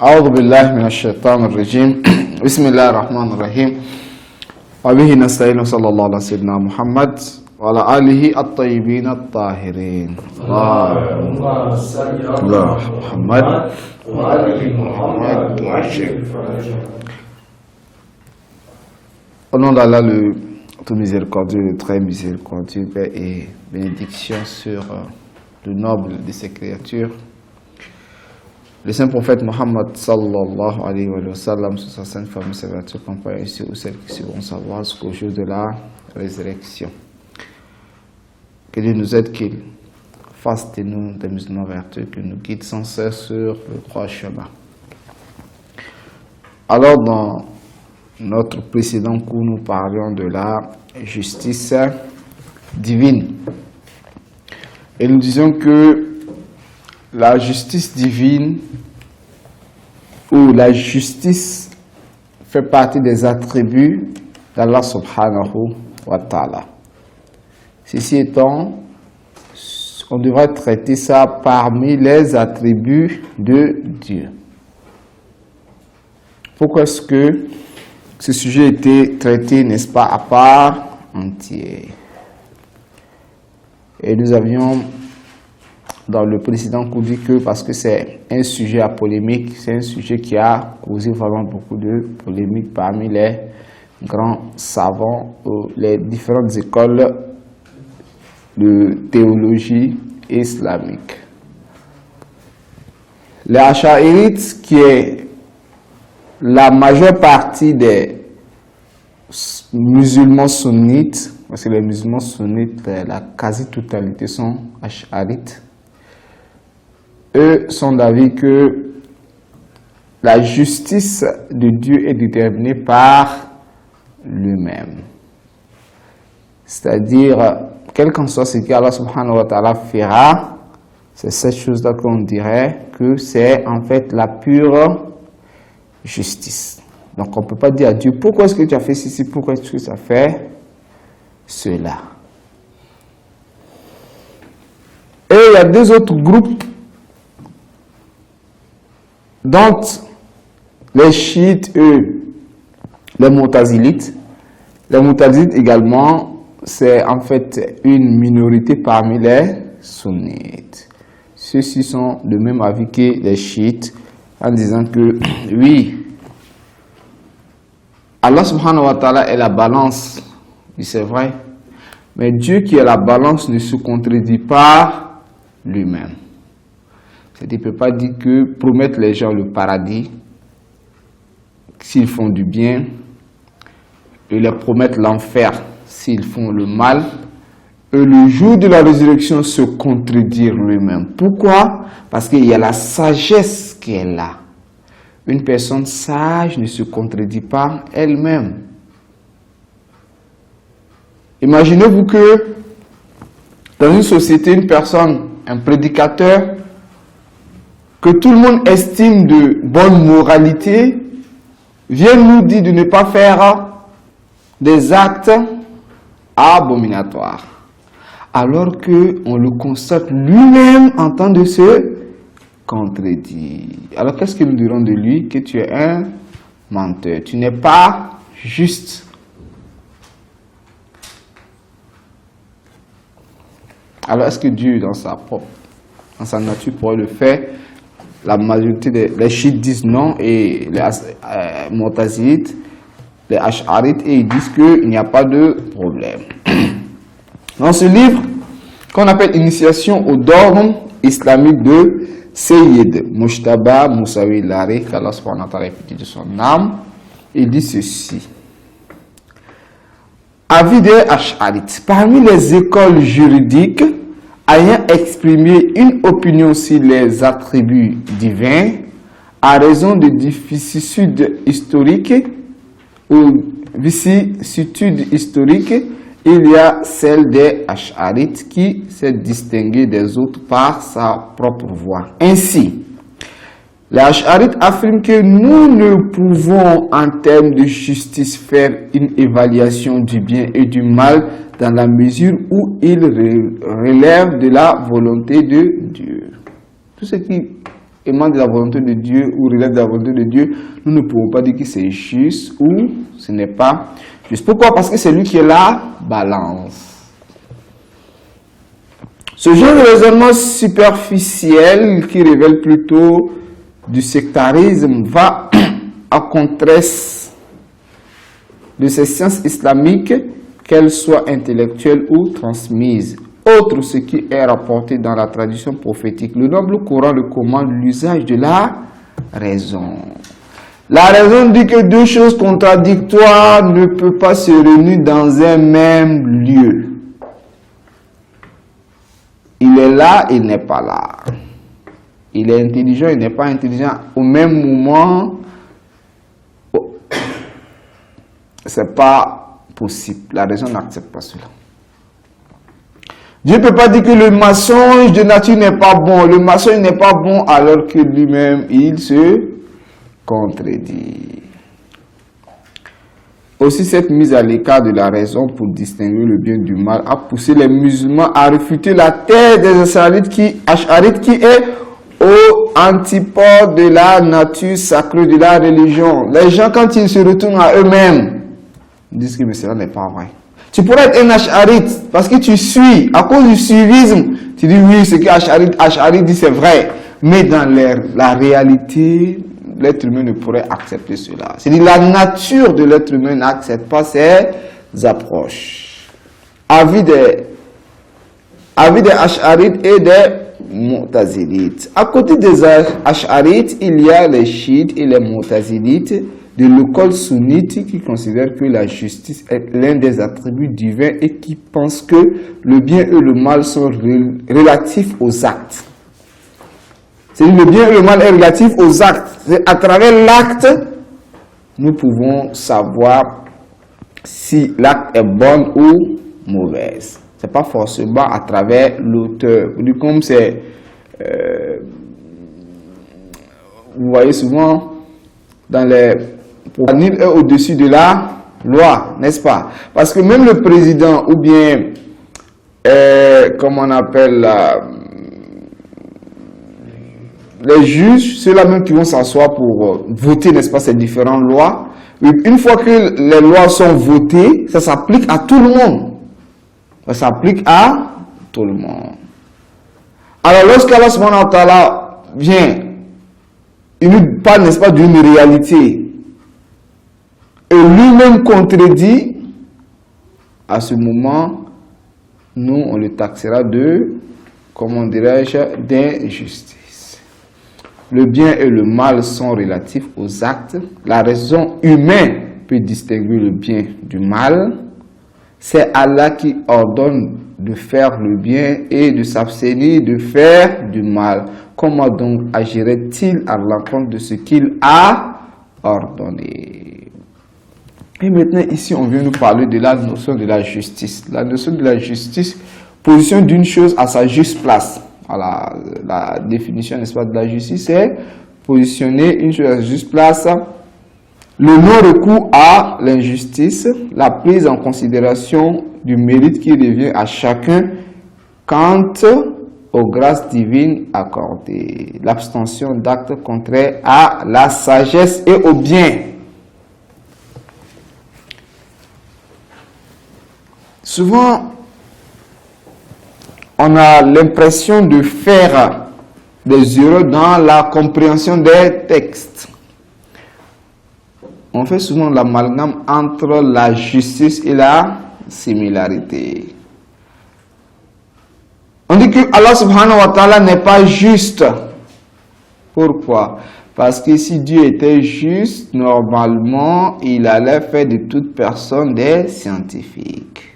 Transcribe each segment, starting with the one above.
أعوذ بالله من الشيطان الرجيم بسم الله الرحمن الرحيم وبه نستعين صلى الله على سيدنا محمد وعلى آله الطيبين الطاهرين اللهم صل على محمد وعلى محمد. Au nom d'Allah, le tout miséricordieux, le très miséricordieux, paix et bénédiction sur le noble de ses créatures, le saint prophète Mohammed sallallahu alayhi wa sallam, sur sa sainte famille, ses vertus, compagnons, ceux ou celles qui seront savoir jusqu'au jour de la résurrection. Que Dieu nous aide, qu'il fasse de nous des musulmans vertueux, qu'il nous guide sans cesse sur le droit chemin. Alors, dans notre précédent cours, nous parlions de la justice divine. Et nous disions que la justice divine ou la justice fait partie des attributs d'Allah subhanahu wa ta'ala. Ceci étant, on devrait traiter ça parmi les attributs de Dieu. Pourquoi est-ce que ce sujet a été traité, n'est-ce pas, à part entière? Et nous avions dans le précédent cours dit que parce que c'est un sujet à polémique, c'est un sujet qui a causé vraiment beaucoup de polémiques parmi les grands savants ou les différentes écoles de théologie islamique. Les Ash'arites, qui est la majeure partie des musulmans sunnites, parce que les musulmans sunnites, la quasi-totalité sont Ash'arites, eux sont d'avis que la justice de Dieu est déterminée par lui-même. C'est-à-dire, quel qu'en soit ce qu'Allah subhanahu wa ta'ala fera, c'est cette chose-là qu'on dirait que c'est en fait la pure justice. Donc on ne peut pas dire à Dieu, pourquoi est-ce que tu as fait ceci, pourquoi est-ce que tu as fait cela. Et il y a deux autres groupes dont les chiites, eux, les mu'tazilites. Les mu'tazilites également, c'est en fait une minorité parmi les sunnites. Ceux-ci sont de même avis que les chiites en disant que oui, Allah subhanahu wa ta'ala est la balance, c'est vrai, mais Dieu qui est la balance ne se contredit pas lui-même. Il ne peut pas dire que promettre les gens le paradis s'ils font du bien et leur promettre l'enfer s'ils font le mal, et le jour de la résurrection se contredire lui-même. Pourquoi? Parce qu'il y a la sagesse qui est là. Une personne sage ne se contredit pas elle-même. Imaginez-vous que dans une société, une personne, un prédicateur, que tout le monde estime de bonne moralité, vient nous dire de ne pas faire des actes abominatoires. Alors qu'on le constate lui-même en train de se contredire. Alors qu'est-ce que nous dirons de lui? Que tu es un menteur. Tu n'es pas juste. Alors est-ce que Dieu, dans sa nature, pourrait le faire? La majorité des chiites disent non, et les mu'tazilites, les ash'arites, et ils disent qu'il n'y a pas de problème. Dans ce livre qu'on appelle Initiation au dogme islamique de Sayyid Mujtaba Moussaoui Laré, qu'Allah subhanahu wa ta'ala ait de son âme, il dit ceci. Avis des ash'arites. Parmi les écoles juridiques ayant exprimé une opinion sur les attributs divins, à raison de vicissitudes historiques ou vicissitudes historiques, il y a celle des Ash'arites qui s'est distinguée des autres par sa propre voie. Ainsi, les Ash'arites affirment que nous ne pouvons, en termes de justice, faire une évaluation du bien et du mal dans la mesure où il relève de la volonté de Dieu. Tout ce qui émane de la volonté de Dieu ou relève de la volonté de Dieu, nous ne pouvons pas dire que c'est juste ou ce n'est pas juste. Pourquoi? Parce que c'est lui qui est la balance. Ce genre de raisonnement superficiel qui révèle plutôt du sectarisme va à contraste de ces sciences islamiques, qu'elles soient intellectuelles ou transmises. Autre ce qui est rapporté dans la tradition prophétique. Le noble Coran recommande l'usage de la raison. La raison dit que deux choses contradictoires ne peuvent pas se réunir dans un même lieu. Il est là, il n'est pas là. Il est intelligent, il n'est pas intelligent. Au même moment, c'est pas possible. La raison n'accepte pas cela. Dieu ne peut pas dire que le mensonge de nature n'est pas bon. Le mensonge n'est pas bon alors que lui-même, il se contredit. Aussi, cette mise à l'écart de la raison pour distinguer le bien du mal a poussé les musulmans à refuter la thèse des Ash'arites qui est aux antipodes de la nature sacrée de la religion. Les gens, quand ils se retournent à eux-mêmes, disent que mais cela n'est pas vrai. Tu pourrais être un Ash'arite parce que tu suis, à cause du suivisme, tu dis oui, ce que Ash'arite dit c'est vrai. Mais dans la réalité, l'être humain ne pourrait accepter cela. C'est-à-dire la nature de l'être humain n'accepte pas ces approches. Avis des Ash'arites et des Mu'tazilites. À côté des Ash'arites, il y a les chiites et les Mu'tazilites de l'école sunnite qui considèrent que la justice est l'un des attributs divins et qui pensent que le bien et le mal sont relatifs aux actes. C'est-à-dire le bien et le mal est relatif aux actes. À travers l'acte, nous pouvons savoir si l'acte est bon ou mauvaise. Ce n'est pas forcément à travers l'auteur. Comme c'est... vous voyez souvent dans les... Nul est au-dessus de la loi, n'est-ce pas? Parce que même le président ou bien... comment on appelle... les juges, ceux-là même qui vont s'asseoir pour voter, n'est-ce pas, ces différentes lois. Une fois que les lois sont votées, ça s'applique à tout le monde. Ça s'applique à tout le monde. Alors, lorsqu'Allah subhanahu wa ta'ala vient, il nous parle, n'est-ce pas, d'une réalité, et lui-même contredit, à ce moment, nous, on le taxera de, comment dirais-je, d'injustice. Le bien et le mal sont relatifs aux actes. La raison humaine peut distinguer le bien du mal. C'est Allah qui ordonne de faire le bien et de s'abstenir de faire du mal. Comment donc agirait-il à l'encontre de ce qu'il a ordonné? Et maintenant, ici, on vient nous parler de la notion de la justice. La notion de la justice positionne d'une chose à sa juste place. Voilà, la définition, n'est-ce pas, de la justice, c'est positionner une chose à sa juste place, le non-recours à l'injustice, la prise en considération du mérite qui revient à chacun quant aux grâces divines accordées, l'abstention d'actes contraires à la sagesse et au bien. Souvent, on a l'impression de faire des erreurs dans la compréhension des textes. On fait souvent l'amalgame entre la justice et la similarité. On dit que Allah subhanahu wa ta'ala n'est pas juste. Pourquoi? Parce que si Dieu était juste, normalement, il allait faire de toute personne des scientifiques.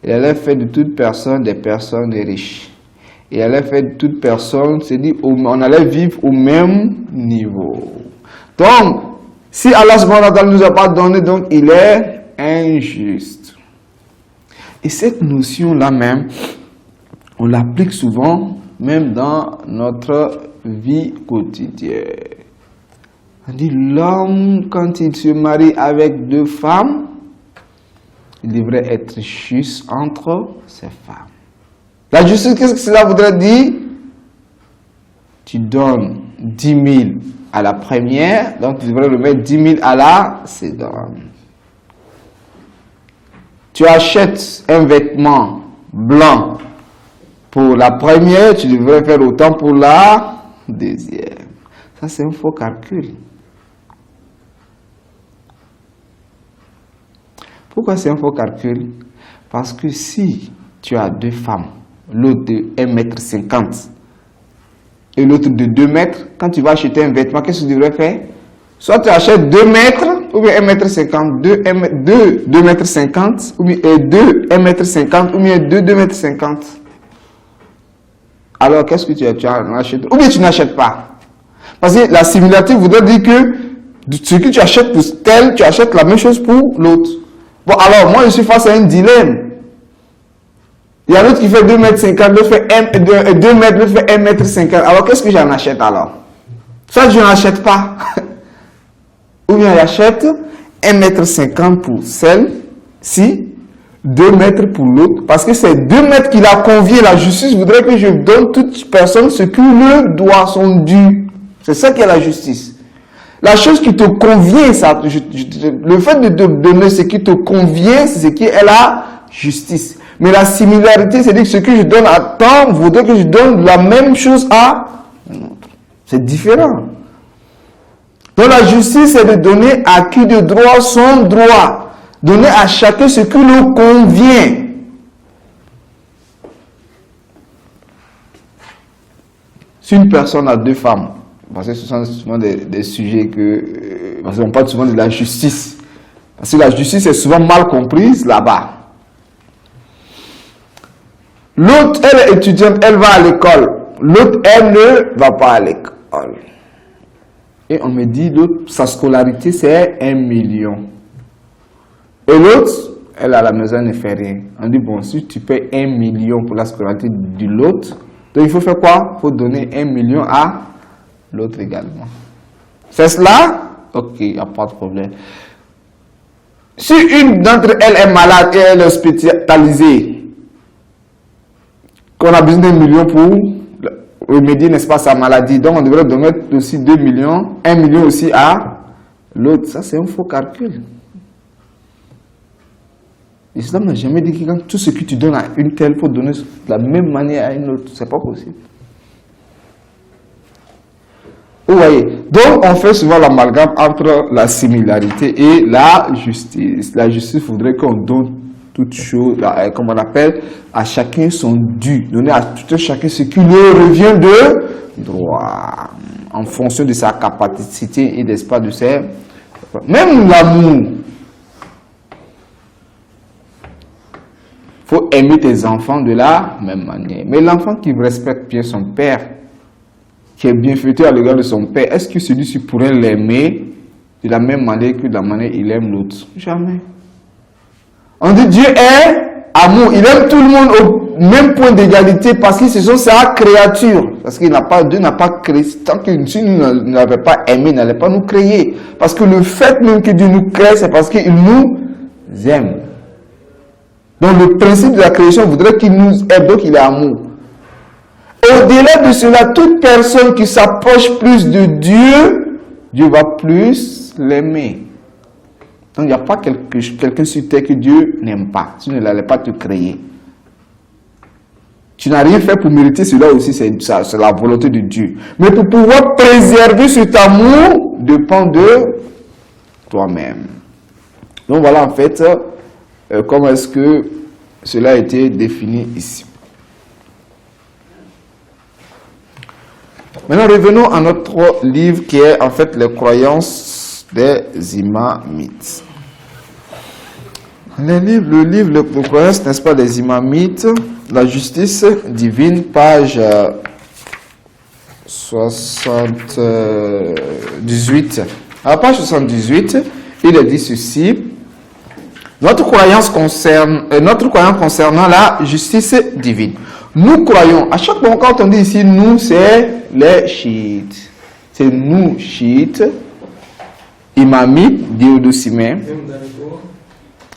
Il allait faire de toute personne des personnes riches. Il allait faire de toute personne, c'est-à-dire on allait vivre au même niveau. Donc, si Allah subhanahu wa ta'ala ne nous a pas donné, donc il est injuste. Et cette notion-là même, on l'applique souvent, même dans notre vie quotidienne. On dit l'homme, quand il se marie avec deux femmes, il devrait être juste entre ces femmes. La justice, qu'est-ce que cela voudrait dire? tu donnes 10 000 à la première, donc tu devrais le mettre 10 000 à la seconde. Tu achètes un vêtement blanc pour la première, tu devrais faire autant pour la deuxième. Ça, c'est un faux calcul. Pourquoi c'est un faux calcul? Parce que si tu as deux femmes, l'autre de 1,50 m et l'autre de 2 mètres, quand tu vas acheter un vêtement, qu'est-ce que tu devrais faire? Soit tu achètes 2 mètres, ou bien 1,50 m, 2 2,50 m, ou bien 2 1,50 m, ou bien 2 2,50 m. Alors, qu'est-ce que tu achètes? Ou bien tu n'achètes pas. Parce que la similarité voudrait dire que ce que tu achètes pour tel, tu achètes la même chose pour l'autre. Bon, alors, moi, je suis face à un dilemme. Il y a l'autre qui fait 2,50 m, l'autre fait 2 mètres, l'autre fait 1,50 m. Alors, qu'est-ce que j'en achète alors? Soit je n'achète pas. Ou bien j'achète 1,50 m pour celle-ci, 2 mètres pour l'autre. Parce que c'est 2 mètres qui la convient. La justice voudrait que je donne toute personne ce qui le doit, son dû. C'est ça qui est la justice. La chose qui te convient, ça, le fait de te donner ce qui te convient, c'est ce qui est la justice. Mais la similarité, c'est dire que ce que je donne à temps voudrait que je donne la même chose à un autre. C'est différent. Donc la justice, c'est de donner à qui de droit son droit. Donner à chacun ce qui lui convient. Si une personne a 2 femmes, parce que ce sont souvent des sujets que... parce qu'on parle souvent de la justice. Parce que la justice est souvent mal comprise là-bas. L'autre, elle est étudiante, elle va à l'école. L'autre, elle ne va pas à l'école. Et on me dit, l'autre, sa scolarité, c'est 1 million. Et l'autre, elle à la maison ne fait rien. On dit, bon, si tu payes 1 million pour la scolarité de l'autre, donc il faut faire quoi? Il faut donner 1 million à l'autre également. C'est cela? Ok, il n'y a pas de problème. Si une d'entre elles est malade et elle est hospitalisée, qu'on a besoin d'1 million pour remédier, n'est-ce pas, sa maladie. Donc, on devrait donner aussi 2 millions, 1 million aussi à l'autre. Ça, c'est un faux calcul. L'islam n'a jamais dit que quand tout ce que tu donnes à une telle, il faut donner de la même manière à une autre. C'est pas possible. Vous voyez. Donc, on fait souvent l'amalgame entre la similarité et la justice. La justice voudrait qu'on donne toute chose, comme on appelle, à chacun son dû. Donner à tout chacun ce qui lui revient de droit. En fonction de sa capacité et d'espace de ses... Même l'amour. Il faut aimer tes enfants de la même manière. Mais l'enfant qui respecte bien son père, qui est bienfaiteur à l'égard de son père, est-ce que celui-ci pourrait l'aimer de la même manière que de la manière il aime l'autre? Jamais. On dit Dieu est amour. Il aime tout le monde au même point d'égalité parce que ce sont sa créature. Parce qu'il n'a pas, Dieu n'a pas créé. Tant que si nous ne l'avons pas aimé, il n'allait pas nous créer. Parce que le fait même que Dieu nous crée, c'est parce qu'il nous aime. Donc le principe de la création voudrait qu'il nous aime, donc il est amour. Au-delà de cela, toute personne qui s'approche plus de Dieu, Dieu va plus l'aimer. Donc il n'y a pas quelqu'un sur terre que Dieu n'aime pas. Tu ne l'allais pas te créer. Tu n'as rien fait pour mériter cela aussi, c'est la volonté de Dieu. Mais pour pouvoir préserver cet amour, dépend de toi-même. Donc voilà en fait comment est-ce que cela a été défini ici. Maintenant revenons à notre livre qui est en fait les croyances des imamites. Le livre les croyances, n'est-ce pas, des imamites, la justice divine, page 78. À la page 78, il est dit ceci. Notre croyance concernant la justice divine. Nous croyons, à chaque fois quand on dit ici nous, c'est les chiites. C'est nous, chiites, imamites, diodocimens.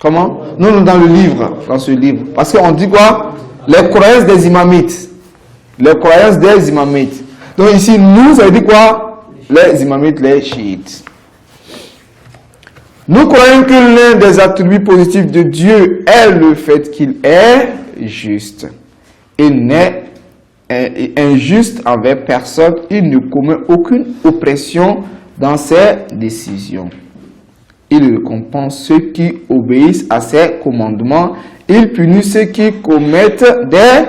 Comment? Non, dans le livre, dans ce livre. Parce qu'on dit quoi? Les croyances des imamites. Les croyances des imamites. Donc ici, nous, ça veut dire quoi? Les imamites, les chiites. Nous croyons que l'un des attributs positifs de Dieu est le fait qu'il est juste. Il n'est injuste envers personne. Il ne commet aucune oppression dans ses décisions. Il récompense ceux qui obéissent à ses commandements. Il punit ceux qui commettent des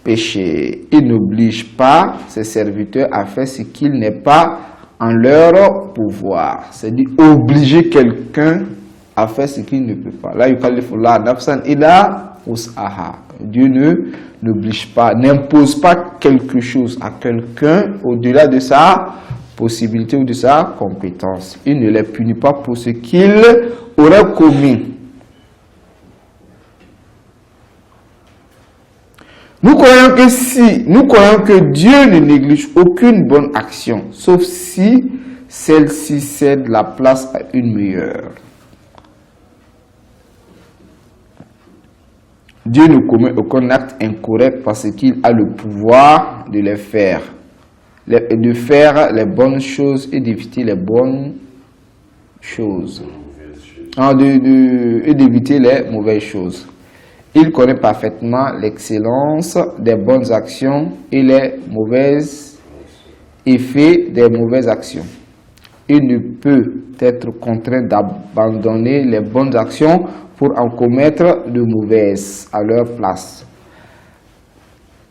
péchés. Il n'oblige pas ses serviteurs à faire ce qu'il n'est pas en leur pouvoir. C'est-à-dire obliger quelqu'un à faire ce qu'il ne peut pas. Là, Dieu n'oblige pas, n'impose pas quelque chose à quelqu'un au-delà de sa possibilité ou de sa compétence. Il ne les punit pas pour ce qu'il aurait commis. Nous croyons que Dieu ne néglige aucune bonne action, sauf si celle-ci cède la place à une meilleure. Dieu ne commet aucun acte incorrect parce qu'il a le pouvoir de les faire, de faire les bonnes choses et d'éviter les bonnes choses, et d'éviter les mauvaises choses. Il connaît parfaitement l'excellence des bonnes actions et les mauvais effets des mauvaises actions. Il ne peut être contraint d'abandonner les bonnes actions pour en commettre de mauvaises à leur place.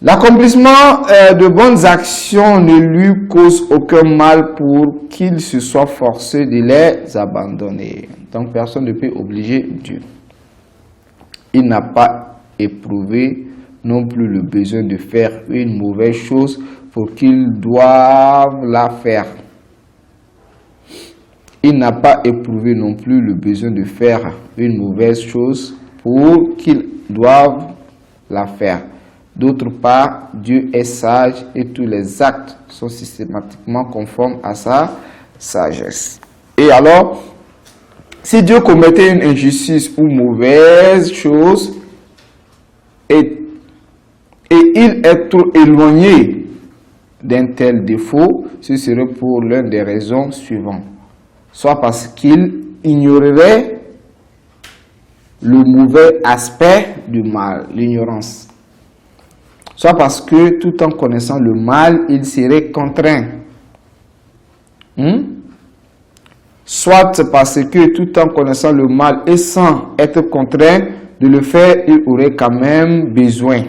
L'accomplissement de bonnes actions ne lui cause aucun mal pour qu'il se soit forcé de les abandonner. Donc personne ne peut obliger Dieu. Il n'a pas éprouvé non plus le besoin de faire une mauvaise chose pour qu'il doive la faire. Il n'a pas éprouvé non plus le besoin de faire une mauvaise chose pour qu'il doive la faire. D'autre part, Dieu est sage et tous les actes sont systématiquement conformes à sa sagesse. Et alors, si Dieu commettait une injustice ou mauvaise chose et il est trop éloigné d'un tel défaut, ce serait pour l'une des raisons suivantes. Soit parce qu'il ignorerait le mauvais aspect du mal, l'ignorance. Soit parce que tout en connaissant le mal, il serait contraint. Soit parce que tout en connaissant le mal et sans être contraint de le faire, il aurait quand même besoin.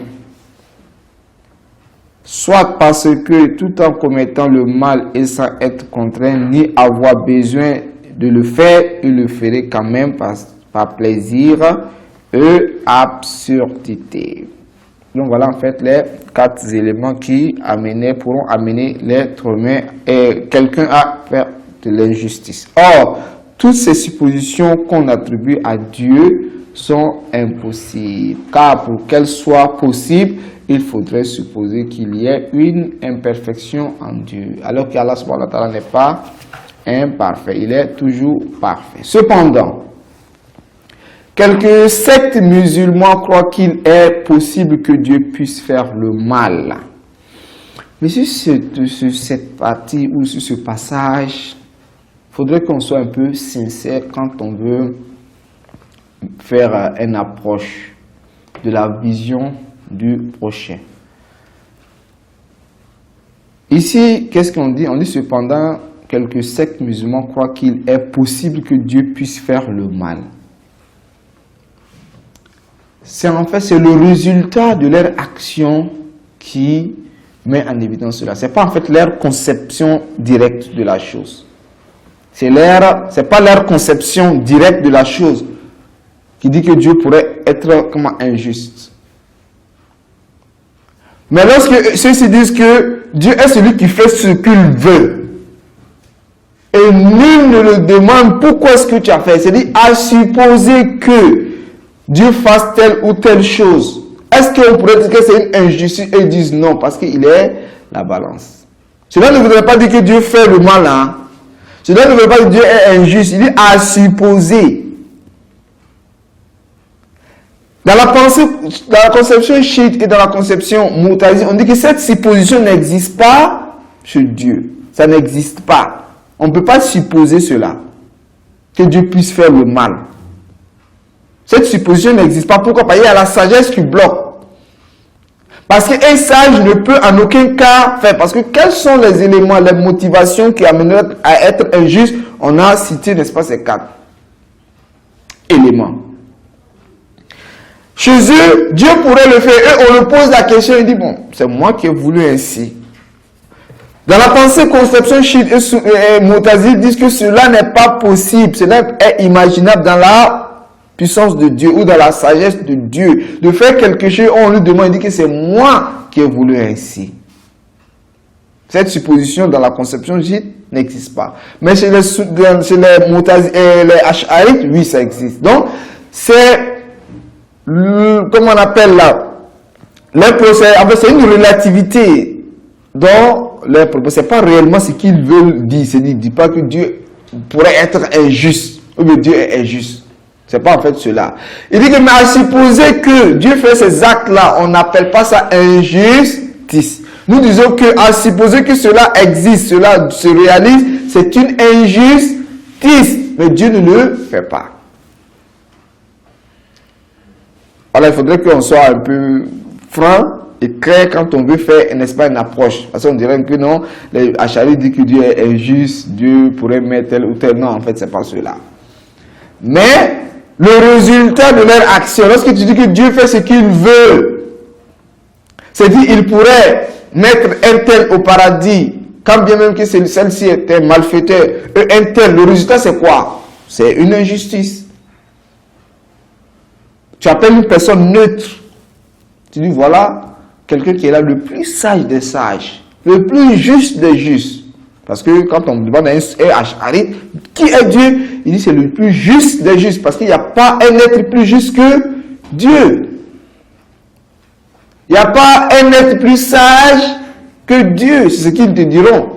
Soit parce que tout en commettant le mal et sans être contraint ni avoir besoin de le faire, il le ferait quand même par plaisir et absurdité. Donc voilà en fait les 4 éléments qui pourront amener l'être humain et quelqu'un à faire de l'injustice. Or, toutes ces suppositions qu'on attribue à Dieu sont impossibles, car pour qu'elles soient possibles, il faudrait supposer qu'il y ait une imperfection en Dieu, alors qu'Allah subhanahu wa ta'ala n'est pas imparfait, il est toujours parfait. Cependant, quelques sectes musulmans croient qu'il est possible que Dieu puisse faire le mal. Mais sur cette partie ou sur ce passage, il faudrait qu'on soit un peu sincère quand on veut faire une approche de la vision du prochain. Ici, qu'est-ce qu'on dit? On dit cependant, quelques sectes musulmans croient qu'il est possible que Dieu puisse faire le mal. C'est en fait le résultat de leur action qui met en évidence cela. Ce n'est pas en fait leur conception directe de la chose. C'est pas leur conception directe de la chose qui dit que Dieu pourrait être comment injuste. Mais lorsque ceux-ci disent que Dieu est celui qui fait ce qu'il veut, et nul ne le demande pourquoi est-ce que tu as fait, c'est-à-dire à supposer que Dieu fasse telle ou telle chose, est-ce qu'on pourrait dire que c'est une injustice? Et ils disent non, parce qu'il est la balance. Cela ne voudrait pas dire que Dieu fait le mal, hein? Cela ne veut pas dire que Dieu est injuste, il dit à supposer. Dans la conception chiite et dans la conception moutazile, on dit que cette supposition n'existe pas sur Dieu. Ça n'existe pas. On ne peut pas supposer cela, que Dieu puisse faire le mal. Cette supposition n'existe pas. Pourquoi? Parce qu'il y a la sagesse qui bloque. Parce qu'un sage ne peut en aucun cas faire. Parce que quels sont les éléments, les motivations qui amènent à être injuste? On a cité, n'est-ce pas, ces 4 éléments. Chez eux, Dieu pourrait le faire. Et on lui pose la question, il dit, bon, c'est moi qui ai voulu ainsi. Dans la pensée conception chiite et Mutazile disent que cela n'est pas possible. Cela est imaginable dans la puissance de Dieu ou dans la sagesse de Dieu. De faire quelque chose, on lui demande, il dit que c'est moi qui ai voulu ainsi. Cette supposition dans la conception chiite n'existe pas. Mais chez les Mutazile et les Ash'arites, oui, ça existe. Donc, c'est, comment on appelle là, c'est une relativité dont leur propos, c'est pas réellement ce qu'ils veulent dire. Ils ne disent pas que Dieu pourrait être injuste ou que Dieu est injuste. C'est pas en fait cela. Il dit que, mais à supposer que Dieu fait ces actes-là, on n'appelle pas ça injustice. Nous disons que, à supposer que cela existe, cela se réalise, c'est une injustice. Mais Dieu ne le fait pas. Alors, il faudrait qu'on soit un peu franc et clair quand on veut faire, n'est-ce pas, une approche. Parce qu'on dirait que non, les Ash'arites disent que Dieu est injuste, Dieu pourrait mettre tel ou tel. Non, en fait, c'est pas cela. Mais, le résultat de leur action, lorsque tu dis que Dieu fait ce qu'il veut, c'est-à-dire il pourrait mettre un tel au paradis, quand bien même que celle-ci était malfaiteur, et un tel, le résultat c'est quoi? C'est une injustice. Tu appelles une personne neutre, tu dis voilà, quelqu'un qui est là le plus sage des sages, le plus juste des justes. Parce que quand on demande à un Ash'arite, qui est Dieu? Il dit c'est le plus juste des justes. Parce qu'il n'y a pas un être plus juste que Dieu. Il n'y a pas un être plus sage que Dieu. C'est ce qu'ils te diront.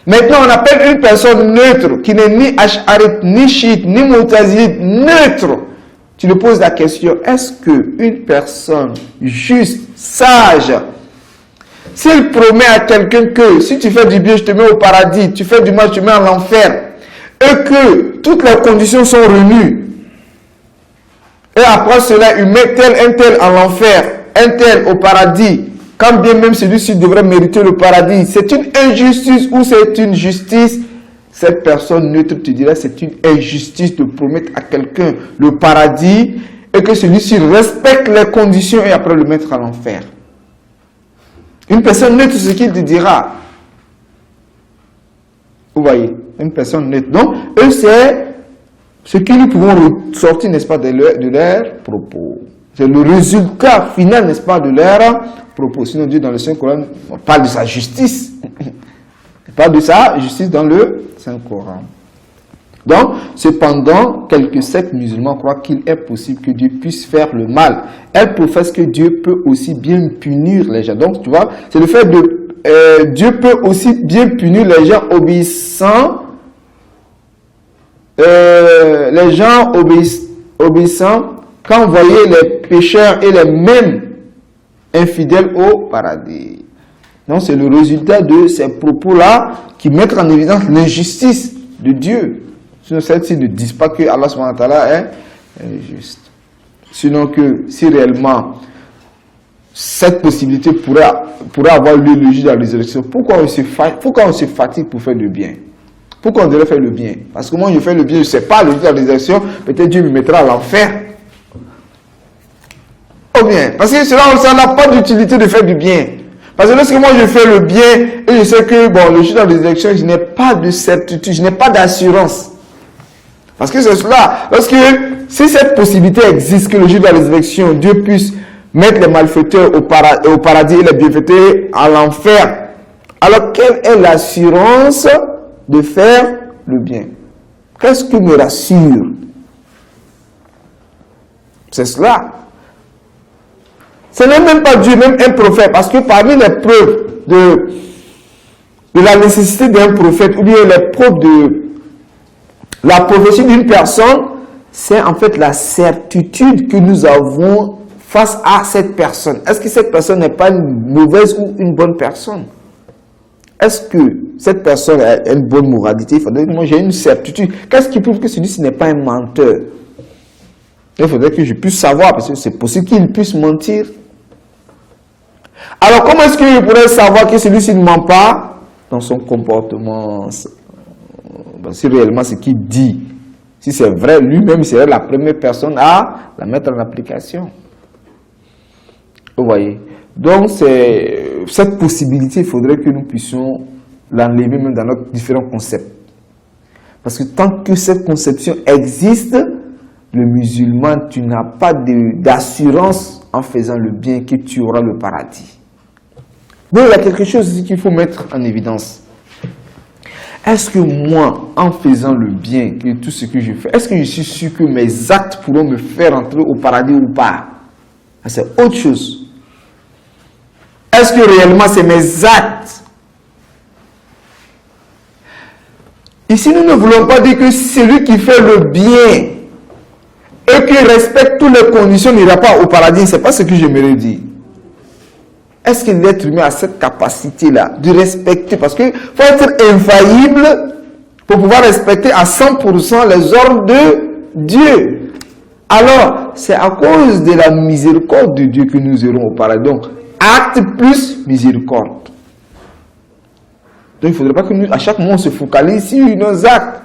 Maintenant, on appelle une personne neutre, qui n'est ni Ash'arite, ni chiite, ni Mutazilite, neutre. Tu lui poses la question, est-ce qu'une personne juste, sage, s'il promet à quelqu'un que si tu fais du bien, je te mets au paradis, tu fais du mal, je te mets en enfer, et que toutes les conditions sont réunies, et après cela, il met un tel en enfer, un tel au paradis, quand bien même celui-ci devrait mériter le paradis, c'est une injustice ou c'est une justice? Cette personne neutre te dira c'est une injustice de promettre à quelqu'un le paradis et que celui-ci respecte les conditions et après le mettre à l'enfer. Une personne neutre, c'est ce qu'il te dira. Vous voyez, une personne neutre. Donc, eux, c'est ce que nous pouvons ressortir, n'est-ce pas, de leurs propos. C'est le résultat final, n'est-ce pas, de leurs propos. Sinon, Dieu, dans le Saint-Coran, on parle de sa justice. Il parle de sa justice dans le Saint-Coran. Donc, cependant, quelques sectes musulmans croient qu'il est possible que Dieu puisse faire le mal. Elles professent que Dieu peut aussi bien punir les gens. Donc, tu vois, c'est le fait de... Dieu peut aussi bien punir les gens obéissants. Les gens obéissants quand vous voyez les pécheurs et les mêmes infidèles au paradis. Donc, c'est le résultat de ces propos-là qui mettent en évidence l'injustice de Dieu. Sinon, celles-ci ne disent pas que Allah subhanahu wa ta'ala est juste. Sinon que si réellement cette possibilité pourrait avoir lieu le jour de la résurrection, pourquoi on se fatigue pour faire le bien? Pourquoi on devrait faire le bien? Parce que moi je fais le bien, je ne sais pas, le jour de la résurrection, peut-être Dieu me mettra à l'enfer. Ou bien, parce que cela, ça n'a pas d'utilité de faire du bien. Parce que lorsque moi je fais le bien, et je sais que bon, le jour de la résurrection, je n'ai pas de certitude, je n'ai pas d'assurance. Parce que c'est cela, si cette possibilité existe, que le jour de la résurrection, Dieu puisse mettre les malfaiteurs au paradis et les bienfaiteurs à l'enfer, alors quelle est l'assurance de faire le bien? Qu'est-ce qui me rassure? C'est cela. Ce n'est même pas Dieu, même un prophète, parce que parmi les preuves de la nécessité d'un prophète, ou bien les preuves de la prophétie d'une personne, c'est en fait la certitude que nous avons face à cette personne. Est-ce que cette personne n'est pas une mauvaise ou une bonne personne? est-ce que cette personne a une bonne moralité? Il faudrait que moi j'ai une certitude. Qu'est-ce qui prouve que celui-ci n'est pas un menteur? Il faudrait que je puisse savoir, parce que c'est possible qu'il puisse mentir. Alors comment est-ce que je pourrais savoir que celui-ci ne ment pas? Dans son comportement, si réellement ce qu'il dit, si c'est vrai, lui-même serait la première personne à la mettre en application. Vous voyez? Donc, cette possibilité, il faudrait que nous puissions l'enlever même dans nos différents concepts. Parce que tant que cette conception existe, le musulman, tu n'as pas d'assurance en faisant le bien que tu auras le paradis. Donc, il y a quelque chose ici qu'il faut mettre en évidence. Est-ce que moi, en faisant le bien, que tout ce que je fais, est-ce que je suis sûr que mes actes pourront me faire entrer au paradis ou pas? C'est autre chose. Est-ce que réellement c'est mes actes? Ici, nous ne voulons pas dire que celui qui fait le bien et qui respecte toutes les conditions n'ira pas au paradis. Ce n'est pas ce que j'aimerais dire. Est-ce que l'être humain a cette capacité-là de respecter? Parce qu'il faut être infaillible pour pouvoir respecter à 100% les ordres de Dieu. Alors, c'est à cause de la miséricorde de Dieu que nous irons au paradis. Donc, acte plus miséricorde. Donc, il ne faudrait pas que nous, à chaque moment, on se focalise sur nos actes.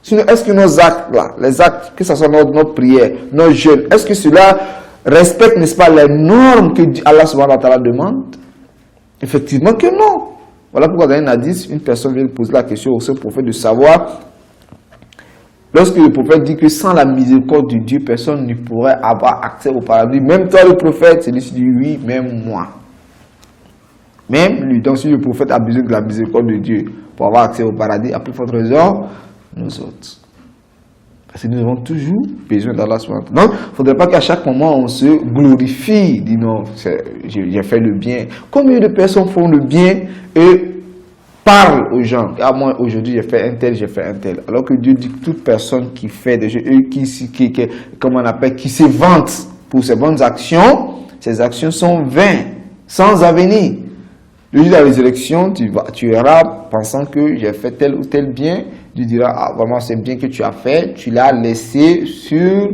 Sinon, est-ce que nos actes, là, les actes, que ce soit notre prière, nos jeûnes, est-ce que cela respecte, n'est-ce pas, les normes que Allah subhanahu wa ta'ala demande? Effectivement que non. Voilà pourquoi dans un hadith, une personne vient poser la question au prophète de savoir, lorsque le prophète dit que sans la miséricorde de Dieu, personne ne pourrait avoir accès au paradis. Même toi, le prophète, celui-ci dit oui, même moi. Même lui. Donc, si le prophète a besoin de la miséricorde de Dieu pour avoir accès au paradis, à plus forte raison, nous autres. Parce que nous avons toujours besoin d'Allah. Donc, il ne faudrait pas qu'à chaque moment, on se glorifie, dit non, j'ai fait le bien. Combien de personnes font le bien et parlent aux gens? Ah, moi, aujourd'hui, j'ai fait un tel, j'ai fait un tel. Alors que Dieu dit que toute personne qui fait des choses, comme on appelle, qui se vante pour ses bonnes actions, ces actions sont vaines, sans avenir. Le jour de la résurrection, tu iras pensant que j'ai fait tel ou tel bien. Tu diras, ah, vraiment, c'est bien que tu as fait. Tu l'as laissé sur,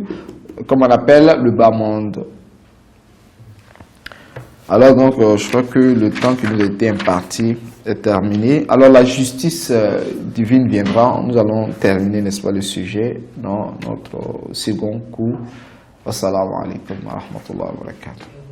comme on appelle, le bas monde. Alors, donc, je crois que le temps qui nous a été imparti est terminé. Alors, la justice divine viendra. Nous allons terminer, n'est-ce pas, le sujet dans notre second cours. Wassalamu alaikum wa rahmatullahi wa barakatuh.